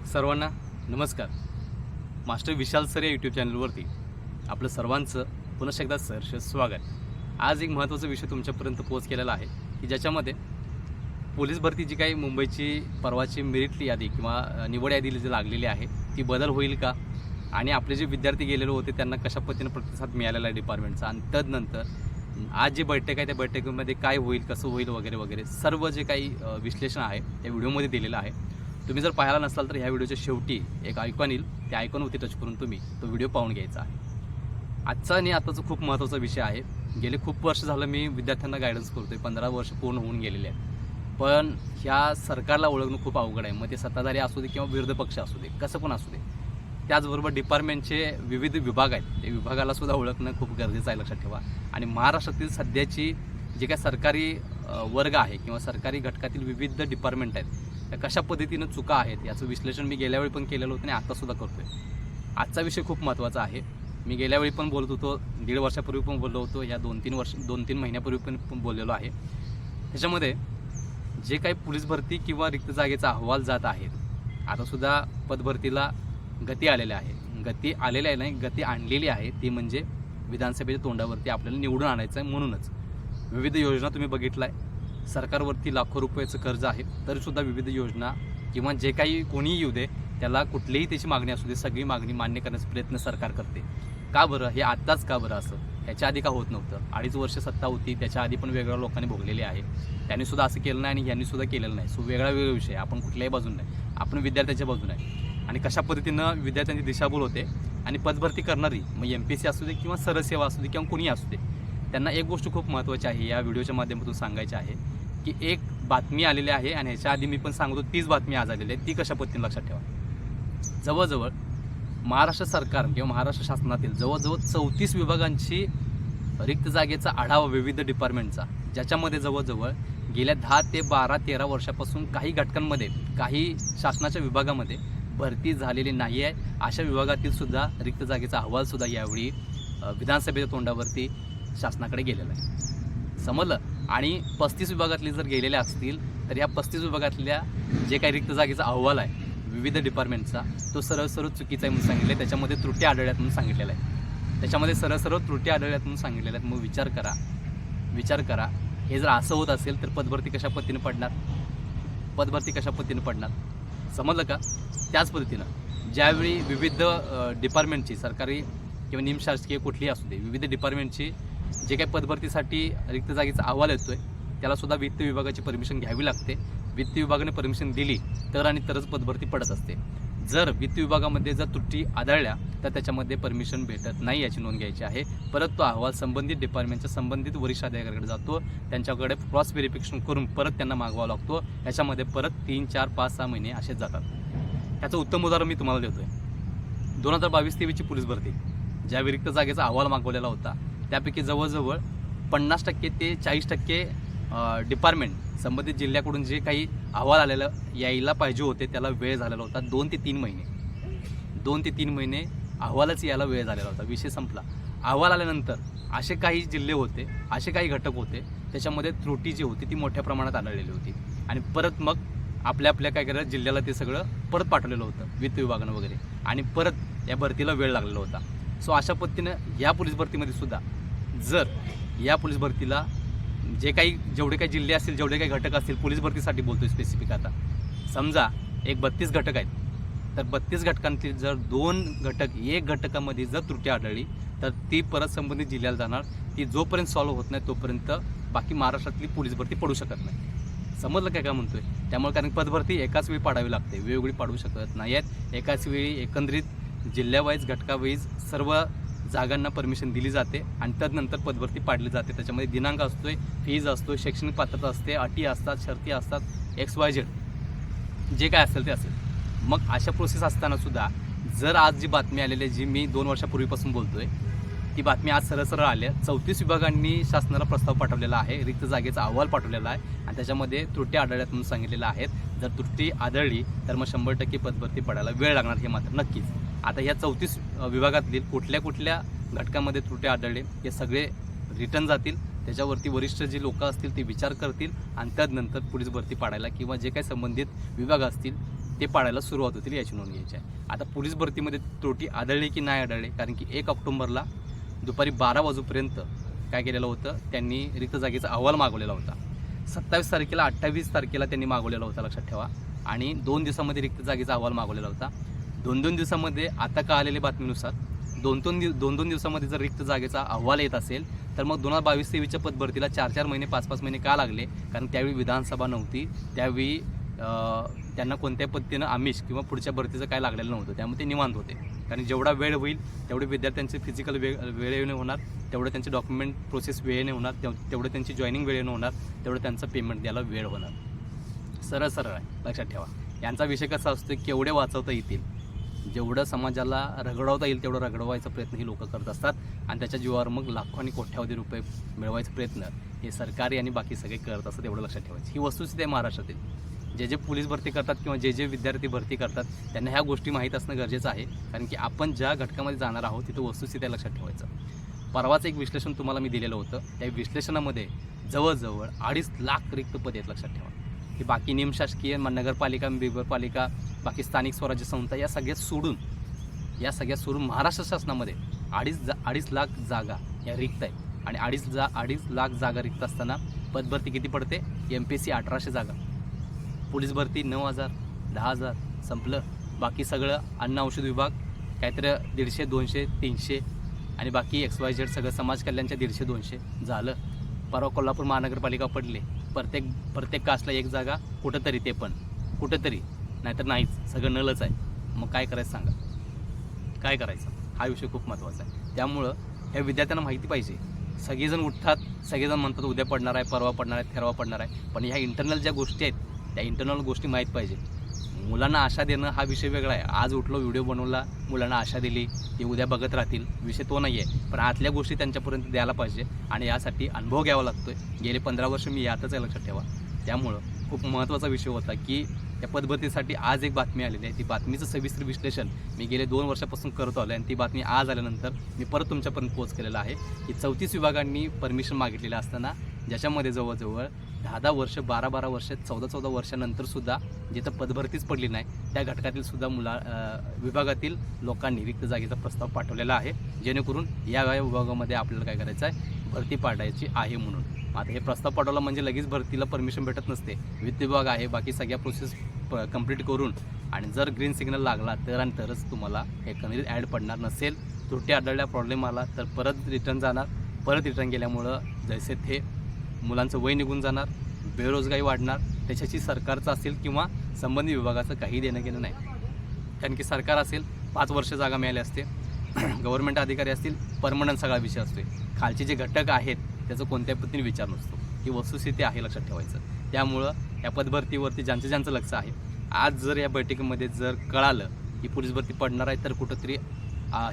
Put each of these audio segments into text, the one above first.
सर्वांना नमस्कार. मास्टर विशाल सर या यूट्यूब चॅनलवरती आपलं सर्वांचं पुन्हा एकदा सहर्ष स्वागत. आज एक महत्त्वाचा विषय तुमच्यापर्यंत पोच केलेला आहे की ज्याच्यामध्ये पोलीस भरती जी काही मुंबईची परवाची मेरिट यादी किंवा निवड यादी जी लागलेली आहे ती बदल होईल का, आणि आपले जे विद्यार्थी गेलेले होते त्यांना कशा पद्धतीने प्रतिसाद मिळालेला आहे डिपार्टमेंटचा, आणि तदनंतर आज जी बैठक आहे त्या बैठकीमध्ये काय होईल, कसं होईल वगैरे वगैरे सर्व जे काही विश्लेषण आहे त्या व्हिडिओमध्ये दिलेलं आहे. तुम्ही जर पाहायला नसाल तर ह्या व्हिडिओच्या शेवटी एक आयकॉन येईल, त्या आयकॉनवरती टच करून तुम्ही तो व्हिडिओ पाहून घ्यायचा आहे. आजचा आणि आताचा खूप महत्त्वाचा विषय आहे. गेले खूप वर्ष झालं मी विद्यार्थ्यांना गायडन्स करतोय, 15 वर्ष पूर्ण होऊन गेलेले आहेत. पण ह्या सरकारला ओळखणं खूप अवघड आहे. मग ते सत्ताधारी असू दे किंवा विरोधी पक्ष असू दे, कसं पण असू दे. त्याचबरोबर डिपार्टमेंटचे विविध विभाग आहेत, त्या विभागाला सुद्धा ओळखणं खूप गरजेचं आहे, लक्षात ठेवा. आणि महाराष्ट्रातील सध्याची जे काही सरकारी वर्ग आहे किंवा सरकारी घटकातील विविध डिपार्टमेंट आहेत त्या कशा पद्धतीनं चुका आहेत याचं विश्लेषण मी गेल्यावेळी पण केलेलं होतं आणि आत्तासुद्धा करतो आहे. आजचा विषय खूप महत्त्वाचा आहे. मी गेल्यावेळी पण बोलत होतो, 1.5 वर्षापूर्वी पण बोललो होतो, या 2-3 महिन्यापूर्वी पण बोललेलो आहे. त्याच्यामध्ये जे काही पोलीस भरती किंवा रिक्त जागेचा अहवाल जात आहेत, आतासुद्धा पदभरतीला गती आलेल्या आहे. गती आलेली आहे नाही, गती आणलेली आहे. ती म्हणजे विधानसभेच्या तोंडावरती आपल्याला निवडून आणायचं आहे. म्हणूनच विविध योजना तुम्ही बघितला आहे. सरकारवरती लाखो रुपयाचं कर्ज आहे, तरीसुद्धा विविध योजना किंवा जे काही कोणीही येऊ दे त्याला कुठलीही त्याची मागणी असू दे, सगळी मागणी मान्य करण्याचा प्रयत्न सरकार करते. का बरं? हे आत्ताच का बरं असं? ह्याच्या आधी का होत नव्हतं? 2.5 वर्ष सत्ता होती, त्याच्या आधी पण वेगळ्या लोकांनी भोगलेले आहे. त्यांनीसुद्धा असं केलं नाही आणि ह्यांनीसुद्धा केलेलं नाही. सो वेगळा विषय. आपण कुठल्याही बाजून नाही, आपण विद्यार्थ्याच्या बाजून आहे. आणि कशा पद्धतीनं विद्यार्थ्यांची दिशाभूल होते आणि पदभरती करणारी, मग MPSC असू दे किंवा सरसेवा असू दे किंवा कोणीही असू दे, त्यांना एक गोष्ट खूप महत्त्वाची आहे या व्हिडिओच्या माध्यमातून सांगायची आहे की एक बातमी आलेली आहे आणि ह्याच्या आधी मी पण सांगतो तीच बातमी आज आलेली आहे. ती कशा पद्धतीने लक्षात ठेवा. जवळजवळ महाराष्ट्र सरकार किंवा महाराष्ट्र शासनातील जवळजवळ 34 विभागांची रिक्त जागेचा आढावा विविध डिपार्टमेंटचा, ज्याच्यामध्ये जवळजवळ गेल्या 10 ते 12-13 वर्षापासून काही घटकांमध्ये, काही शासनाच्या विभागामध्ये भरती झालेली नाही आहे. अशा विभागातील सुद्धा रिक्त जागेचा अहवालसुद्धा यावेळी विधानसभेच्या तोंडावरती शासनाकडे गेलेला आहे. समजलं? आणि 35 विभागातले जर गेलेले असतील तर या 35 विभागातल्या जे काही रिक्त जागेचा अहवाल आहे विविध डिपार्टमेंटचा, तो सरळ चुकीचा आहे म्हणून सांगितलं आहे. त्याच्यामध्ये त्रुटी आढळल्यात म्हणून सांगितलेलं आहे. त्याच्यामध्ये सरळ त्रुटी आढळल्यात म्हणून सांगितलेल्या आहेत. मग विचार करा, हे जर असं होत असेल तर पदभरती कशा पद्धतीने पडणार? समजलं का? त्याच पद्धतीनं ज्यावेळी विविध डिपार्टमेंटची, सरकारी किंवा निमशासकीय कुठलीही असू दे, विविध डिपार्टमेंटची जे काही पदभरतीसाठी रिक्त जागेचा अहवाल येतो आहे त्यालासुद्धा वित्त विभागाची परमिशन घ्यावी लागते. वित्त विभागाने परमिशन दिली तरच पदभरती पडत असते. जर वित्त विभागामध्ये जर त्रुटी आढळल्या तर त्याच्यामध्ये परमिशन भेटत नाही, याची नोंद घ्यायची आहे. परत तो अहवाल संबंधित डिपार्टमेंटच्या संबंधित वरिष्ठ अधिकाऱ्याकडे जातो. त्यांच्याकडे क्रॉस व्हेरिफिकेशन करून परत त्यांना मागवावा लागतो. याच्यामध्ये परत 3, 4, 5, 6 महिने असेच जातात. ह्याचं उत्तम उदाहरण मी तुम्हाला देतो आहे. 2022-23ची पोलीस भरती, ज्या रिक्त जागेचा अहवाल मागवलेला होता त्यापैकी जवळजवळ 50% ते 40% डिपार्टमेंट संबंधित जिल्ह्याकडून जे काही अहवाल आलेलं यायला पाहिजे होते त्याला वेळ झालेला होता. 2 ते 3 महिने अहवालच यायला वेळ झालेला होता. विषय संपला. अहवाल आल्यानंतर असे काही जिल्हे होते, असे काही घटक होते, त्याच्यामध्ये त्रुटी जी होती ती मोठ्या प्रमाणात आढळलेली होती. आणि परत मग आपल्या काय करायला जिल्ह्याला ते सगळं परत पाठवलेलं होतं वित्त विभागानं वगैरे, आणि परत या भरतीला वेळ लागलेला होता. सो अशा पद्धतीनं या पोलीस भरतीमध्ये सुद्धा जर या पोलीस भरतीला जेवढे काही जिल्हे असतील, जेवढे काही घटक असतील, पोलीस भरतीसाठी बोलतोय स्पेसिफिक, आता समजा एक 32 घटक आहेत, तर 32 घटकांतील जर 2 घटक, 1 घटकामध्ये जर त्रुटी आढळली तर ती परत संबंधित जिल्ह्याला जाणार. ती जोपर्यंत सॉल्व्ह होत नाही तोपर्यंत बाकी महाराष्ट्रातली पोलीस भरती पडू शकत नाही. समजलं काय म्हणतोय? त्यामुळे कारण पदभरती एकाच वेळी पाडावी लागते, वेगवेगळी पाडू शकत नाही आहेत. एकाच वेळी एकंदरीत जिल्ह्यावाईज, घटकावाईज सर्व जागांना परमिशन दिली जाते आणि त्यानंतर पदभरती पाडली जाते. त्याच्यामध्ये दिनांक असतोय, फीज असतो, शैक्षणिक पात्रता असते, अटी असतात, शर्ती असतात, XYZ जे काय असेल ते असेल. मग अशा प्रोसेस असताना सुद्धा जर आज जी बातमी आलेली आहे, जी मी 2 वर्षापूर्वीपासून बोलतोय, ती बातमी आज सरळ आल्या. 34 विभागांनी शासनाला प्रस्ताव पाठवलेला आहे, रिक्त जागेचा अहवाल पाठवलेला आहे आणि त्याच्यामध्ये त्रुटी आढळल्यात म्हणून सांगितलेलं आहेत. जर त्रुटी आढळली तर मग 100% पदभरती पडायला वेळ लागणार, हे मात्र नक्कीच. आता ह्या 34 विभागातील कुठल्या घटकामध्ये त्रुटी आढळले हे सगळे रिटर्न जातील. त्याच्यावरती वरिष्ठ जे लोक असतील ते विचार करतील आणि त्यानंतर पोलीस भरती पाडायला किंवा जे काही संबंधित विभाग असतील ते पाडायला सुरुवात होतील याची नोंद घ्यायची आहे. आता पोलीस भरतीमध्ये त्रुटी आढळली की नाही आढळले, कारण की 1 ऑक्टोबरला दुपारी 12 वाजेपर्यंत काय केलेलं होतं, त्यांनी रिक्त जागेचा अहवाल मागवलेला होता. 27 तारखेला 28 तारखेला त्यांनी मागवलेला होता, लक्षात ठेवा. आणि 2 दिवसामध्ये रिक्त जागेचा अहवाल मागवलेला होता. 2-2 दिवसामध्ये आता कळालेल्या बातमीनुसार 2-2 दिवसामध्ये जर रिक्त जागेचा अहवाल येत असेल तर मग 2022-23च्या पदभरतीला 4-4 महिने 5-5 महिने का लागले? कारण त्यावेळी विधानसभा नव्हती, त्यावेळी त्यांना कोणत्याही पद्धतीनं आमिष किंवा पुढच्या भरतीचं काय लागलेलं नव्हतं, त्यामुळे ते निवांत होते. कारण जेवढा वेळ होईल तेवढे विद्यार्थ्यांचे फिजिकल वेळेने होणार, तेवढं त्यांचे डॉक्युमेंट प्रोसेस वेळेने होणार, तेवढं त्यांची जॉईनिंग वेळेने होणार, तेवढं त्यांचं पेमेंट द्यायला वेळ होणार. सरळ आहे, लक्षात ठेवा. यांचा विषय कसा असतो, केवढे वाचवता येतील, जेवढं समाजाला रगडवता येईल तेवढं रगडवायचा प्रयत्न ही लोक करत असतात. आणि त्याच्या जीवावर मग लाखो आणि कोट्यावधी रुपये मिळवायचा प्रयत्न हे सरकारी आणि बाकी सगळे करत असतात, एवढं लक्षात ठेवायचं. ही वस्तुस्थिती आहे महाराष्ट्रातील. जे पोलीस भरती करतात किंवा जे विद्यार्थी भरती करतात त्यांना ह्या गोष्टी माहीत असणं गरजेचं आहे. कारण की आपण ज्या घटकामध्ये जाणार आहोत तिथं वस्तुस्थिती आहे, लक्षात ठेवायचं. परवाचं एक विश्लेषण तुम्हाला मी दिलेलं होतं, त्या विश्लेषणामध्ये जवळजवळ 2.5 लाख रिक्त पदे आहेत, लक्षात ठेवा. ही बाकी निमशासकीय नगरपालिका, बिगरपालिका, बाकी स्थानिक स्वराज्य संस्था या सगळ्या सोडून महाराष्ट्र शासनामध्ये 2.5 लाख जागा या रिक्त आहेत. आणि 2.5 लाख जागा रिक्त असताना पदभरती किती पडते? MPSC 1800 जागा, पोलीस भरती 9,000, 10,000, संपलं. बाकी सगळं अन्न औषध विभाग काहीतरी 150, 200, 300 आणि बाकी XYZ सगळं समाज कल्याणच्या 150-200 झालं. परवा कोल्हापूर महानगरपालिका पडले, प्रत्येक कास्टला 1 जागा, कुठंतरी, ते पण कुठंतरी, नाहीतर नाहीच, सगळं नलच आहे. मग काय करायचं सांगा, काय करायचं? हा विषय खूप महत्त्वाचा आहे. त्यामुळं ह्या विद्यार्थ्यांना माहिती पाहिजे. सगळेजण उठतात, सगळेजण म्हणतात उद्या पडणार आहे, परवा पडणार आहे, ठरवा पडणार आहे, पण ह्या इंटरनल ज्या गोष्टी आहेत त्या इंटरनल गोष्टी माहीत पाहिजे. मुलांना आशा देणं हा विषय वेगळा आहे. आज उठलो, व्हिडिओ बनवला, मुलांना आशा दिली, ते उद्या बघत राहतील, विषय तो नाही आहे. पण आतल्या गोष्टी त्यांच्यापर्यंत द्यायला पाहिजे आणि यासाठी अनुभव घ्यावा लागतो आहे. गेले 15 वर्ष मी यातच आहे, लक्षात ठेवा. त्यामुळं खूप महत्त्वाचा विषय होता की त्या पदभरतीसाठी आज एक बातमी आलेली आहे. ती बातमीचं सविस्तर विश्लेषण मी गेले 2 वर्षापासून करत आलो आहे आणि ती बातमी आज आल्यानंतर मी परत तुमच्यापर्यंत पोच केलेला आहे की 34 विभागांनी परमिशन मागितलेलं असताना ज्याच्यामध्ये जवळजवळ 10-10 वर्ष, 12-12 वर्ष, 14-14 वर्षानंतरसुद्धा जिथं पदभरतीच पडली नाही त्या घटकातील सुद्धा विभागातील लोकांनी रिक्त जागेचा प्रस्ताव पाठवलेला आहे, जेणेकरून या विभागामध्ये आपल्याला काय करायचं आहे, भरती पाडायची आहे म्हणून. आता हे प्रस्ताव पाठवला म्हणजे लगेच भरतीला परमिशन भेटत नसते. वित्त विभाग आहे, बाकी सगळ्या प्रोसेस कंप्लीट करून आणि जर ग्रीन सिग्नल लागला तरच तुम्हाला एकंदरीत ॲड पडणार. नसेल, त्रुटी आढळल्या, प्रॉब्लेम आला तर परत रिटर्न जाणार. परत रिटर्न गेल्यामुळं जैसे ते मुलांचं वय निघून जाणार, बेरोजगारी वाढणार. त्याच्याशी सरकारचं असेल किंवा संबंधित विभागाचं काही देणं घेणं नाही. कारण की सरकार असेल 5 वर्ष जागा मिळाली असते, गव्हर्नमेंट अधिकारी असतील परमनंट सगळा विषय असतो. खालचे जे घटक आहेत त्याचं कोणत्याही पद्धतीने विचार नसतो. ही वस्तुस्थिती आहे, लक्षात ठेवायचं. त्यामुळं या पदभरतीवरती ज्यांचं लक्ष आहे, आज जर या बैठकीमध्ये जर कळालं की पोलीस भरती पडणार आहे तर कुठंतरी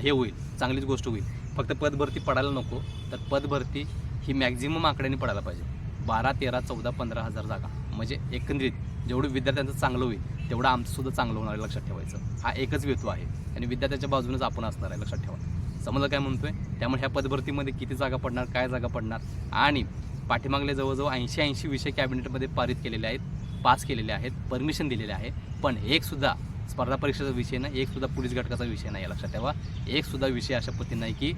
हे होईल, चांगलीच गोष्ट होईल. फक्त पदभरती पडायला नको, तर पदभरती ही मॅक्झिमम आकड्याने पडायला पाहिजे. 12, 13, 14, 15,000 जागा, म्हणजे एकंदरीत जेवढं विद्यार्थ्यांचं चांगलं होईल तेवढं आमचंसुद्धा चांगलं होणार आहे, लक्षात ठेवायचं. हा एकच हेतू आहे आणि विद्यार्थ्याच्या बाजूनच आपण असणार आहे, लक्षात ठेवा. समजलं काय म्हणतोय? त्यामुळे ह्या पदभरतीमध्ये किती जागा पडणार, काय जागा पडणार, आणि पाठीमागले जवळजवळ 80 विषय कॅबिनेटमध्ये पारित केलेले आहेत, पास केलेले आहेत, परमिशन दिलेले आहे. पण एकसुद्धा स्पर्धा परीक्षेचा विषय नाही, एकसुद्धा पोलीस घटकाचा विषय नाही, लक्षात ठेवा. एकसुद्धा विषय अशा पद्धतीने नाही की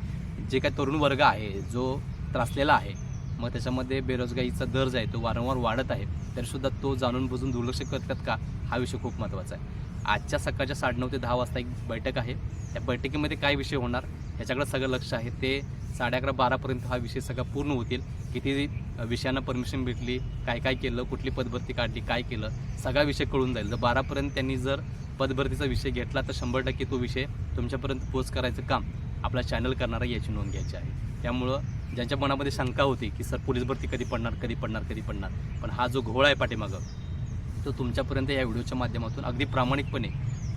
जे काही तरुण वर्ग आहे जो त्रासलेला आहे, मग त्याच्यामध्ये बेरोजगारीचा दर जो आहे तो वारंवार वाढत आहे, तरीसुद्धा तो जाणून बुजून दुर्लक्ष करतात का, हा विषय खूप महत्त्वाचा आहे. आजच्या सकाळच्या 9:30 ते 10 वाजता एक बैठक आहे. त्या बैठकीमध्ये काय विषय होणार ह्याच्याकडे सगळं लक्ष आहे. ते 11:30, 12पर्यंत हा विषय सगळा पूर्ण होतील. किती विषयांना परमिशन भेटली, काय केलं, कुठली पदभरती काढली, काय केलं, सगळा विषय कळून जाईल. जर 12पर्यंत त्यांनी जर पदभरतीचा विषय घेतला तर 100% तो विषय तुमच्यापर्यंत पोच करायचं काम आपला चॅनल करणारा याची नोंद घ्यायची आहे. त्यामुळं ज्यांच्या मनामध्ये शंका होती की सर पोलीस भरती कधी पडणार, पण हा जो घोळ आहे पाठीमागं तो तुमच्यापर्यंत या व्हिडिओच्या माध्यमातून अगदी प्रामाणिकपणे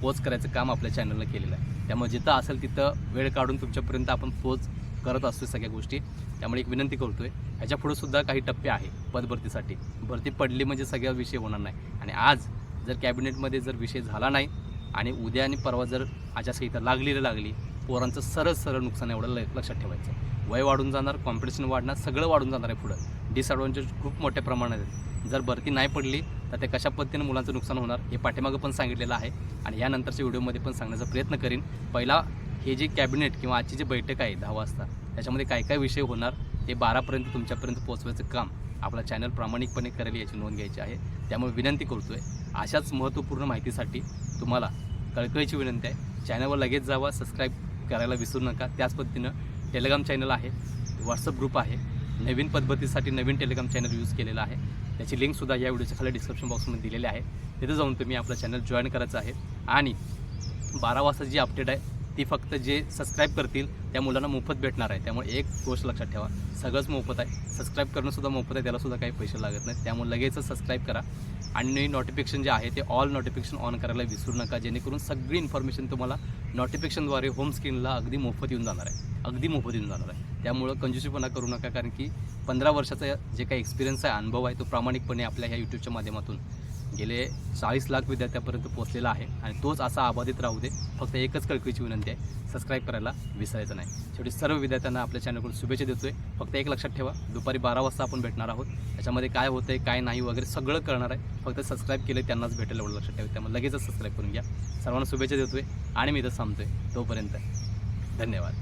पोच करायचं काम आपल्या चॅनलला केलेलं आहे. त्यामुळे जिथं असेल तिथं वेळ काढून तुमच्यापर्यंत आपण पोच करत असतो सगळ्या गोष्टी. त्यामुळे एक विनंती करतोय, ह्याच्या पुढे सुद्धा काही टप्पे आहे पदभरतीसाठी. भरती पडली म्हणजे सगळ्या विषय होणार नाही. आणि आज जर कॅबिनेटमध्ये जर विषय झाला नाही आणि उद्या आणि परवा जर आचारसंहिता लागली, पोरांचं सरळ नुकसान एवढं लक्षात ठेवायचं. वय वाढून जाणार, कॉम्पिटिशन वाढणार, सगळं वाढून जाणार आहे पुढं. डिसॲडव्हान्टेज खूप मोठ्या प्रमाणात आहेत. जर भरती नाही पडली तर ते कशा पद्धतीने मुलांचं नुकसान होणार हे पाठीमागं पण सांगितलेलं आहे आणि यानंतरच्या व्हिडिओमध्ये पण सांगण्याचा प्रयत्न करीन. पहिला हे जे कॅबिनेट किंवा आजची जी बैठक आहे 10 वाजता त्याच्यामध्ये काय काय विषय होणार ते 12पर्यंत तुमच्यापर्यंत पोहोचवायचं काम आपला चॅनल प्रामाणिकपणे करेल याची नोंद घ्यायची आहे. त्यामुळे विनंती करतो आहे, अशाच महत्त्वपूर्ण माहितीसाठी तुम्हाला कळकळीची विनंती आहे, चॅनलवर लगेच जावा, सबस्क्राईब करायला विसरू नका. त्याच पद्धतीनं टेलिग्राम चॅनल आहे, व्हॉट्सअप ग्रुप आहे, नवीन पद्धतीसाठी नवीन टेलिग्राम चॅनल यूज केलेला आहे. त्याची लिंकसुद्धा या व्हिडिओच्या खाली डिस्क्रिप्शन बॉक्समध्ये दिलेली आहे. तिथे जाऊन तुम्ही आपलं चॅनल जॉईन करायचं आहे. आणि 12 वाजता जी अपडेट आहे ती फक्त जे सबस्क्राईब करतील त्या मुलांना मोफत भेटणार आहे. त्यामुळे एक गोष्ट लक्षात ठेवा, सगळंच मोफत आहे. सबस्क्राईब करणंसुद्धा मोफत आहे, त्यालासुद्धा काही पैसे लागत नाहीत. त्यामुळे लगेचच सबस्क्राईब करा आणि नोटिफिकेशन जे आहे ते ऑल नोटिफिकेशन ऑन करायला विसरू नका, जेणेकरून सगळी इन्फॉर्मेशन तुम्हाला नोटिफिकेशनद्वारे होम स्क्रीनला अगदी मोफत येऊन जाणार आहे, अगदी मोफत येऊन जाणार आहे. त्यामुळं कंजूसीपणा करू नका, कारण की 15 वर्षाचा जे काही एक्सपिरियन्स आहे, अनुभव आहे, तो प्रामाणिकपणे आपल्या ह्या यूट्यूबच्या माध्यमातून गेले 40 लाख विद्यार्थ्यांपर्यंत पोहोचलेला आहे आणि तोच असा अबाधित राहू दे. फक्त एकच कळकळीची विनंती आहे, सबस्क्राईब करायला विसरायचं नाही. शेवटी सर्व विद्यार्थ्यांना आपल्या चॅनलकडून शुभेच्छा देतोय. फक्त एक लक्षात ठेवा, दुपारी 12 वाजता आपण भेटणार आहोत. त्याच्यामध्ये काय होतंय काय नाही वगैरे सगळं कळणार आहे. फक्त सबस्क्राईब केले त्यांनाच भेटेल एवढं लक्षात ठेवा. त्यामुळे लगेचच सबस्क्राईब करून घ्या. सर्वांना शुभेच्छा देतोय आणि मी इथं थांबतोय. तोपर्यंत धन्यवाद.